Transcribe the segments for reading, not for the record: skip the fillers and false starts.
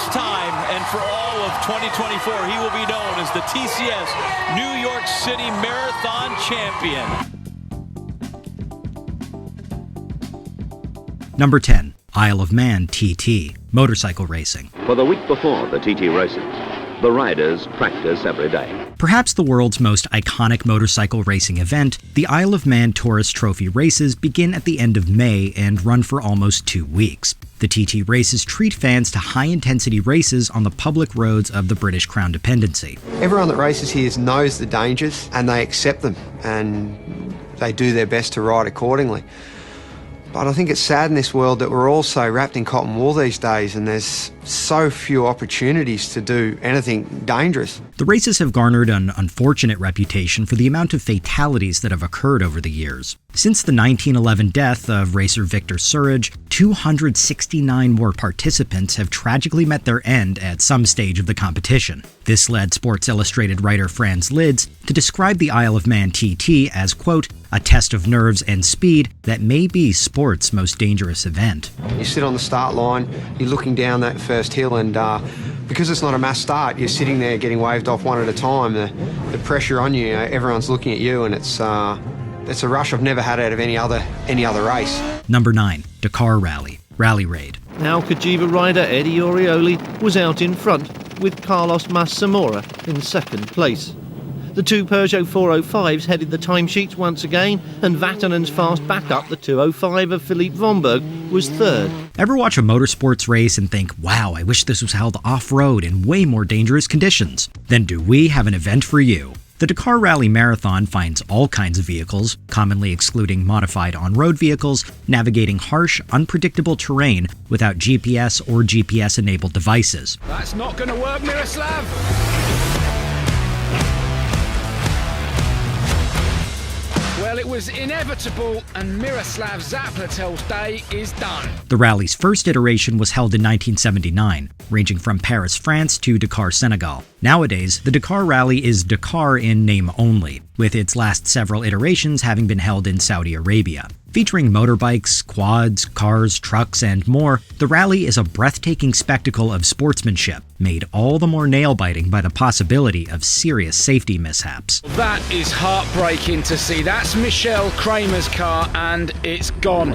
this time and for all of 2024, he will be known as the TCS New York City Marathon Champion. Number 10. Isle of Man TT, motorcycle racing. For the week before the TT races, the riders practice every day. Perhaps the world's most iconic motorcycle racing event, the Isle of Man Tourist Trophy races begin at the end of May and run for almost 2 weeks. The TT races treat fans to high-intensity races on the public roads of the British Crown Dependency. Everyone that races here knows the dangers and they accept them and they do their best to ride accordingly. But I think it's sad in this world that we're all so wrapped in cotton wool these days and there's so few opportunities to do anything dangerous. The races have garnered an unfortunate reputation for the amount of fatalities that have occurred over the years. Since the 1911 death of racer Victor Surridge, 269 more participants have tragically met their end at some stage of the competition. This led Sports Illustrated writer Franz Lids to describe the Isle of Man TT as, quote, a test of nerves and speed that may be sport's most dangerous event. You sit on the start line, you're looking down that first hill and because it's not a mass start, you're sitting there getting waved off one at a time. The pressure on you, everyone's looking at you and it's a rush I've never had out of any other race. Number 9. Dakar Rally, Rally Raid. Now Kajiva rider Eddie Orioli was out in front with Carlos Massamora in second place. The two Peugeot 405s headed the timesheets once again, and Vatanen's fast backup, the 205 of Philippe Vonberg, was third. Ever watch a motorsports race and think, wow, I wish this was held off-road in way more dangerous conditions? Then do we have an event for you. The Dakar Rally Marathon finds all kinds of vehicles, commonly excluding modified on-road vehicles, navigating harsh, unpredictable terrain without GPS or GPS-enabled devices. That's not going to work, Miroslav! Well, it was inevitable, and Miroslav Zaplatel's day is done. The rally's first iteration was held in 1979, ranging from Paris, France to Dakar, Senegal. Nowadays, the Dakar Rally is Dakar in name only, with its last several iterations having been held in Saudi Arabia. Featuring motorbikes, quads, cars, trucks, and more, the rally is a breathtaking spectacle of sportsmanship, made all the more nail-biting by the possibility of serious safety mishaps. That is heartbreaking to see. That's Michelle Kramer's car, and it's gone.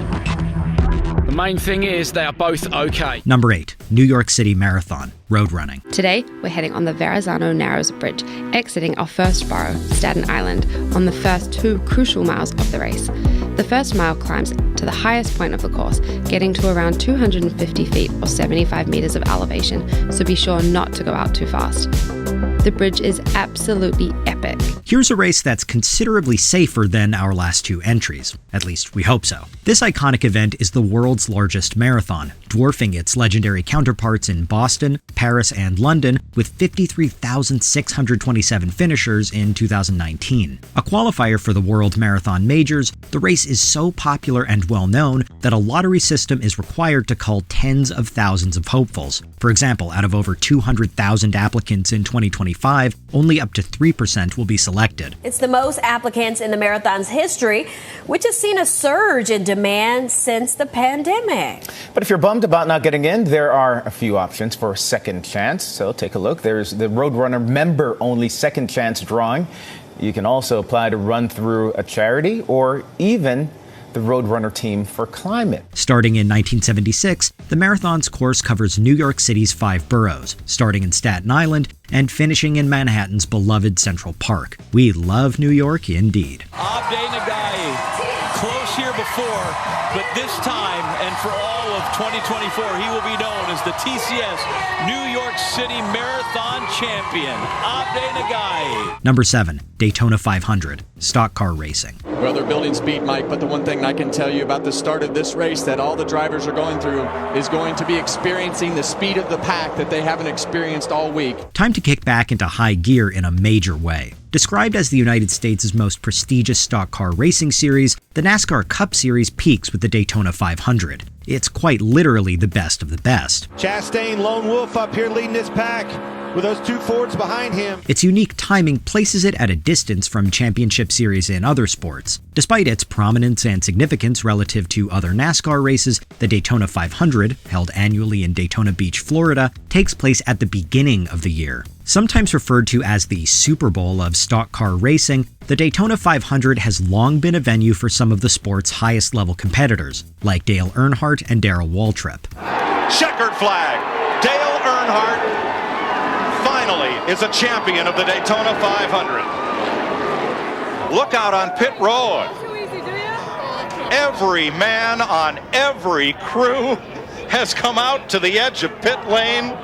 The main thing is they are both okay. Number 8. New York City Marathon, road running. Today, we're heading on the Verrazano Narrows Bridge, exiting our first borough, Staten Island, on the first 2 crucial miles of the race. The first mile climbs to the highest point of the course, getting to around 250 feet or 75 meters of elevation, so be sure not to go out too fast. The bridge is absolutely epic. Here's a race that's considerably safer than our last 2 entries. At least, we hope so. This iconic event is the world's largest marathon, dwarfing its legendary counterparts in Boston, Paris, and London, with 53,627 finishers in 2019. A qualifier for the World Marathon Majors, the race is so popular and well-known that a lottery system is required to cull tens of thousands of hopefuls. For example, out of over 200,000 applicants in 2025, only up to 3% will be selected. It's the most applicants in the marathon's history, which has seen a surge in demand since the pandemic. But if you're bummed about not getting in, there are a few options for a second chance. So take a look. There's the Roadrunner member-only second chance drawing. You can also apply to run through a charity or even the Roadrunner team for climate. Starting in 1976, the marathon's course covers New York City's 5 boroughs, starting in Staten Island and finishing in Manhattan's beloved Central Park. We love New York indeed. Abde Nagai, close here before, but this time and for all of 2024, he will be known as the TCS New York City Marathon Champion, Abde Nagai. Number 7. Daytona 500, stock car racing. Well, they're building speed, Mike, but the one thing I can tell you about the start of this race that all the drivers are going through is going to be experiencing the speed of the pack that they haven't experienced all week. Time to kick back into high gear in a major way. Described as the United States' most prestigious stock car racing series, the NASCAR Cup Series peaks with the Daytona 500. It's quite literally the best of the best. Chastain, Lone Wolf up here leading this pack. with those two Fords behind him. Its unique timing places it at a distance from championship series in other sports. Despite its prominence and significance relative to other NASCAR races, the Daytona 500, held annually in Daytona Beach, Florida, takes place at the beginning of the year. Sometimes referred to as the Super Bowl of stock car racing, the Daytona 500 has long been a venue for some of the sport's highest-level competitors, like Dale Earnhardt and Darrell Waltrip. Checkered flag. Dale Earnhardt finally is a champion of the Daytona 500. Look out on pit road. Every man on every crew has come out to the edge of pit lane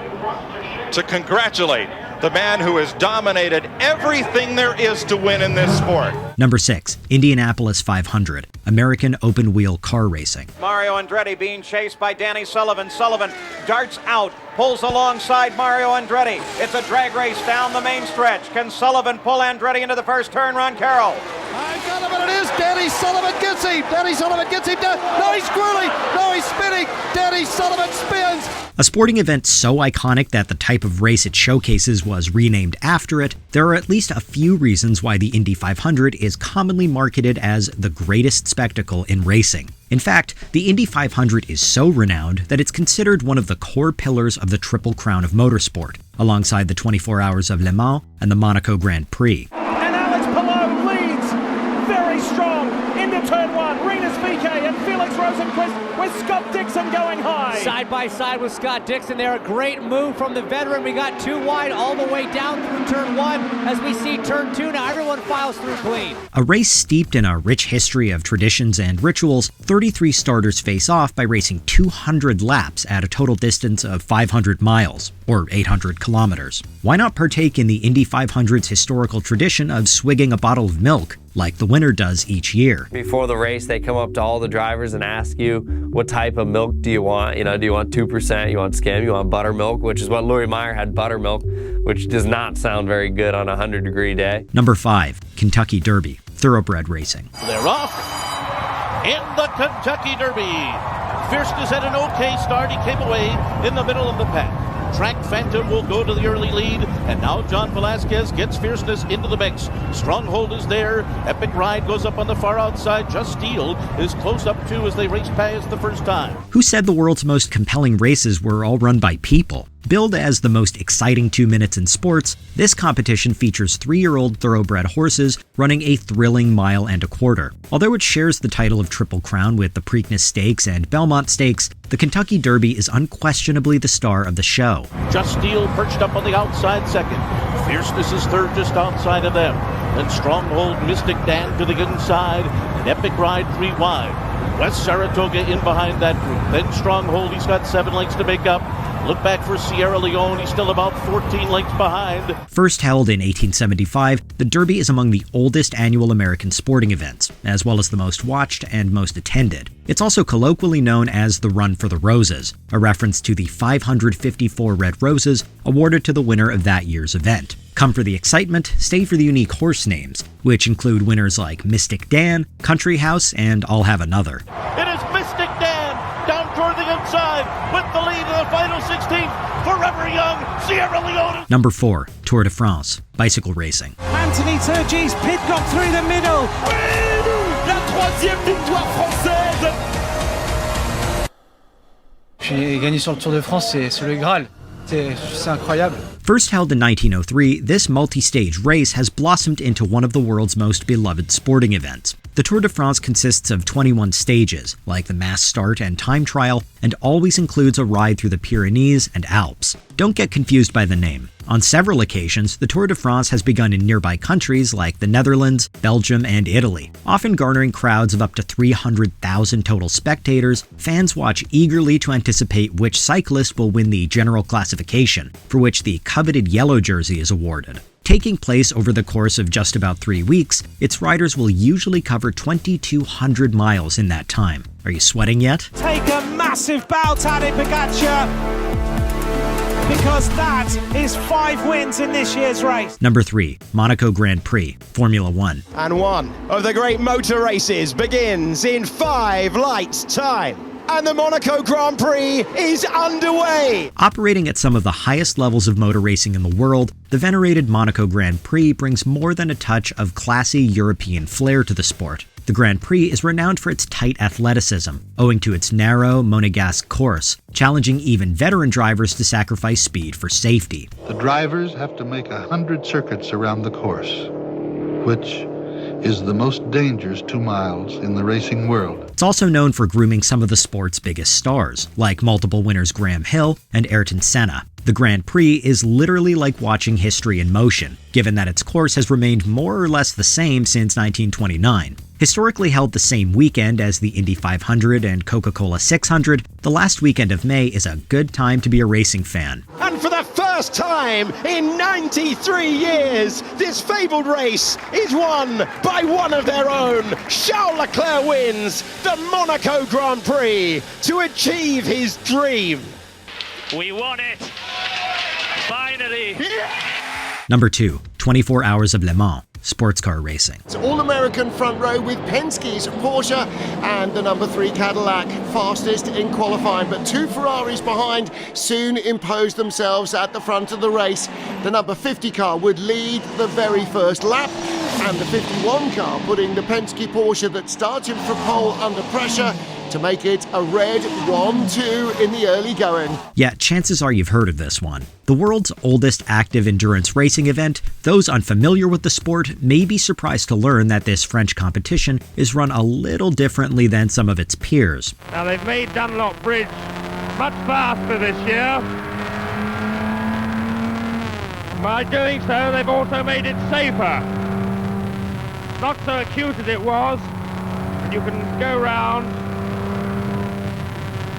to congratulate the man who has dominated everything there is to win in this sport. Number 6, Indianapolis 500, American open wheel car racing. Mario Andretti being chased by Danny Sullivan. Sullivan darts out, pulls alongside Mario Andretti. It's a drag race down the main stretch. Can Sullivan pull Andretti into the first turn? Ron Carroll. I've got him, and it is Danny Sullivan gets him. Danny Sullivan gets him down. No, he's grueling. No, he's spinning. Danny Sullivan spins. A sporting event so iconic that the type of race it showcases was renamed after it, there are at least a few reasons why the Indy 500 is commonly marketed as the greatest spectacle in racing. In fact, the Indy 500 is so renowned that it's considered one of the core pillars of the Triple Crown of motorsport, alongside the 24 Hours of Le Mans and the Monaco Grand Prix. And Alex Palou leads very strong into turn 1. Rinus VeeKay and Felix Rosenqvist with Scott Dixon going high. Side by side with Scott Dixon there. A great move from the veteran. We got 2 wide all the way down through turn 1. As we see turn 2 now, everyone files through clean. A race steeped in a rich history of traditions and rituals, 33 starters face off by racing 200 laps at a total distance of 500 miles, or 800 kilometers. Why not partake in the Indy 500's historical tradition of swigging a bottle of milk, like the winner does each year? Before the race, they come up to all the drivers and ask you, what type of milk do you want? Do you want 2%, you want skim, you want buttermilk, which is what Louis Meyer had, buttermilk, which does not sound very good on a 100-degree day. Number 5, Kentucky Derby, thoroughbred racing. They're off in the Kentucky Derby. Fierceness had an okay start. He came away in the middle of the pack. Track Phantom will go to the early lead, and now John Velasquez gets Fierceness into the mix. Stronghold is there. Epic Ride goes up on the far outside. Just Steel is close up too as they race past the first time. Who said the world's most compelling races were all run by people? Billed as the most exciting 2 minutes in sports, this competition features 3-year-old thoroughbred horses running a thrilling mile and a quarter. Although it shares the title of Triple Crown with the Preakness Stakes and Belmont Stakes, the Kentucky Derby is unquestionably the star of the show. Just Steel perched up on the outside second. Fierceness is third just outside of them. Then Stronghold, Mystic Dan to the inside, and Epic Ride 3 wide. West Saratoga in behind that group. Then Stronghold, he's got 7 lengths to make up. Look back for Sierra Leone, he's still about 14 lengths behind. First held in 1875, the Derby is among the oldest annual American sporting events, as well as the most watched and most attended. It's also colloquially known as the Run for the Roses, a reference to the 554 red roses awarded to the winner of that year's event. Come for the excitement, stay for the unique horse names, which include winners like Mystic Dan, Country House, and I'll Have Another. It is Mystic Dan down toward the inside with the lead in the final 16. Forever Young, Sierra Leone. Number 4, Tour de France, bicycle racing. Anthony Turgis, Pidcock through the middle. La 3e victoire française. J'ai gagné sur le Tour de France, c'est le Graal. C'est incroyable. First held in 1903, this multi-stage race has blossomed into one of the world's most beloved sporting events. The Tour de France consists of 21 stages, like the mass start and time trial, and always includes a ride through the Pyrenees and Alps. Don't get confused by the name. On several occasions, the Tour de France has begun in nearby countries like the Netherlands, Belgium, and Italy. Often garnering crowds of up to 300,000 total spectators, fans watch eagerly to anticipate which cyclist will win the general classification, for which the coveted yellow jersey is awarded. Taking place over the course of just about 3 weeks, its riders will usually cover 2,200 miles in that time. Are you sweating yet? Take a massive bow, Tadej Pogačar, because that is 5 wins in this year's race. Number 3, Monaco Grand Prix, Formula One. And one of the great motor races begins in 5 lights time. and the Monaco Grand Prix is underway. Operating at some of the highest levels of motor racing in the world, the venerated Monaco Grand Prix brings more than a touch of classy European flair to the sport. The Grand Prix is renowned for its tight athleticism, owing to its narrow Monégasque course, challenging even veteran drivers to sacrifice speed for safety. The drivers have to make 100 circuits around the course, which is the most dangerous 2 miles in the racing world. It's also known for grooming some of the sport's biggest stars, like multiple winners Graham Hill and Ayrton Senna. The Grand Prix is literally like watching history in motion, given that its course has remained more or less the same since 1929. Historically held the same weekend as the Indy 500 and Coca-Cola 600, the last weekend of May is a good time to be a racing fan. And for the first time in 93 years, this fabled race is won by one of their own. Charles Leclerc wins the Monaco Grand Prix to achieve his dream. We won it! Finally! Number 2, 24 Hours of Le Mans. Sports car racing. It's all-American front row with Penske's Porsche and the number 3 Cadillac, fastest in qualifying, but 2 Ferraris behind soon imposed themselves at the front of the race. The number 50 car would lead the very first lap, and the 51 car putting the Penske Porsche that started for pole under pressure to make it a red 1-2 in the early going. Yeah, chances are you've heard of this one. The world's oldest active endurance racing event, those unfamiliar with the sport may be surprised to learn that this French competition is run a little differently than some of its peers. Now they've made Dunlop Bridge much faster this year. By doing so, they've also made it safer. Not so acute as it was. You can go round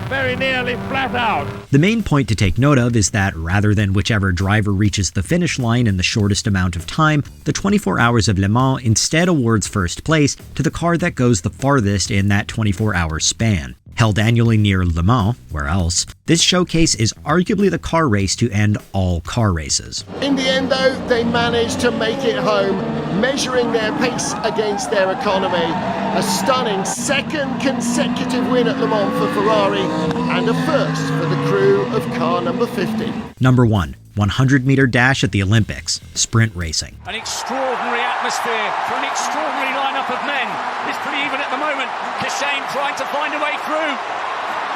very nearly flat out. The main point to take note of is that rather than whichever driver reaches the finish line in the shortest amount of time, the 24 Hours of Le Mans instead awards first place to the car that goes the farthest in that 24-hour span. Held annually near Le Mans, where else, this showcase is arguably the car race to end all car races. In the end, though, they managed to make it home, measuring their pace against their economy. A stunning second consecutive win at Le Mans for Ferrari, and a first for the crew of car number 50. Number 1, 100-meter dash at the Olympics, sprint racing. An extraordinary atmosphere for an extraordinary lineup of men. It's pretty even at the moment. Kishane trying to find a way through.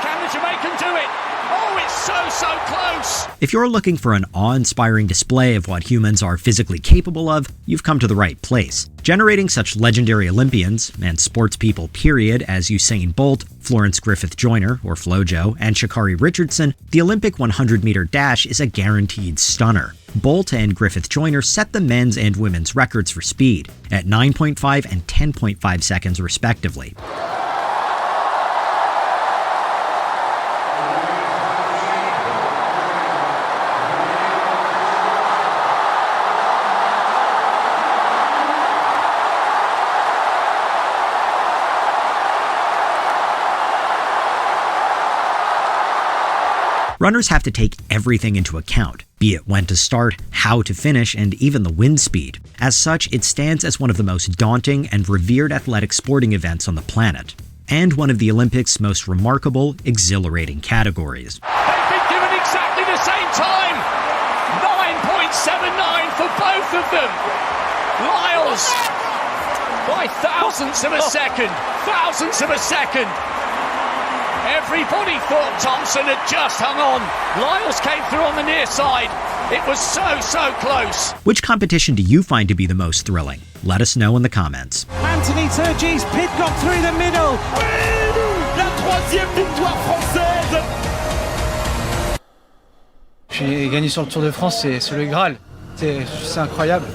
Can the Jamaican do it? Oh, it's so close! If you're looking for an awe-inspiring display of what humans are physically capable of, you've come to the right place. Generating such legendary Olympians, and sports people period, as Usain Bolt, Florence Griffith Joyner, or FloJo, and Sha'Carri Richardson, the Olympic 100-meter dash is a guaranteed stunner. Bolt and Griffith Joyner set the men's and women's records for speed, at 9.5 and 10.5 seconds respectively. Runners have to take everything into account, be it when to start, how to finish, and even the wind speed. As such, it stands as one of the most daunting and revered athletic sporting events on the planet, and one of the Olympics' most remarkable, exhilarating categories. They've been given exactly the same time! 9.79 for both of them! Lyles, by thousandths of a second! Thousandths of a second! Everybody thought Thompson had just hung on. Lyles came through on the near side. It was so close. Which competition do you find to be the most thrilling? Let us know in the comments. Anthony Turgis, Pidcock through the middle. La troisième victoire française. J'ai gagné sur le Tour de France, c'est le Graal. C'est incroyable.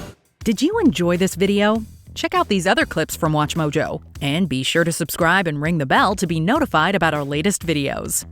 Did you enjoy this video? Check out these other clips from WatchMojo, and be sure to subscribe and ring the bell to be notified about our latest videos.